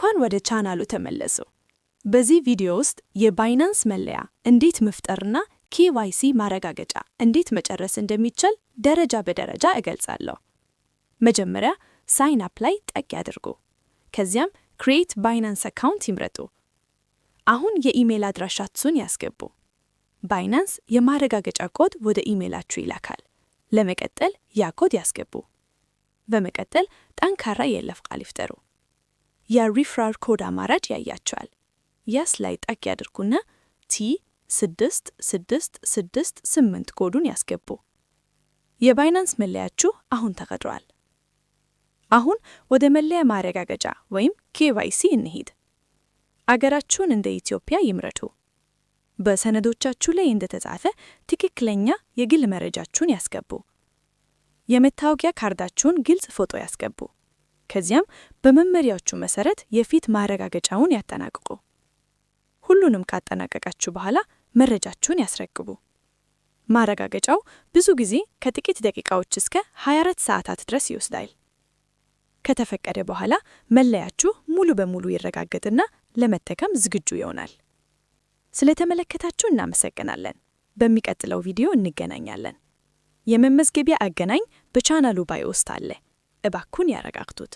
እንኳን ወደ ቻናሉ ተመለሱ። በዚህ ቪዲዮ ውስጥ የባይናንስ መለያ እንዴት መፍጠርና KYC ማረጋገጫ እንዴት መጨረስ እንደሚቻል ደረጃ በደረጃ እገልጻለሁ። መጀመሪያ ሳይን አፕ ላይ ጠቅ ያድርጉ። ከዚያም ክሬት ባይናንስ አካውንት ይምረጡ። አሁን የኢሜል አድራሻችሁን ያስገቡ። ባይናንስ የማረጋገጫ ኮድ ወደ ኢሜላችሁ ይላካል። ለመቀጠል ያ ኮድ ያስገቡ። በመቀጠል ጠንካራ የይለፍ ቃል ይፍጠሩ። የሪፈራል ኮድ አማራጭ ያያቸዋል። ያስ ላይ ጠቅ ያድርጉና T6668 ኮዱን ያስገቡ። የባይናንስ መለያችሁ አሁን ተቀጥሯል። አሁን ወደ መለያ ማረጋገጫ ወይም KYC እንሂድ። አገራችሁን እንደ ኢትዮጵያ ይምረጡ። በሰነዶቻችሁ ላይ እንደተጻፈ ትክክለኛ የግል መረጃችሁን ያስገቡ። የመታወቂያ ካርዳችሁን ግልጽ ፎቶ ያስገቡ። ከዚያም በመመሪያዎቹ መሰረት የፊት ማረጋገጫውን ያጠናቅቁ። ሁሉንም ካጠናቀቃችሁ በኋላ መረጃችሁን ያስረክቡ። ማረጋገጫው ብዙ ጊዜ ከጥቂት ደቂቃዎች እስከ 24 ሰዓታት ድረስ ይወስዳል። ከተፈቀደ በኋላ መለያችሁ ሙሉ በሙሉ ይረጋገጥና ለመጠቀም ዝግጁ ይሆናል። ስለተመለከታችሁ እናመሰግናለን። በሚቀጥለው ቪዲዮ እንገናኛለን። የመመዝገቢያ አገናኝ በቻናሉ ባዮ ውስጥ አለ። እባክዎን ያረጋግጡት።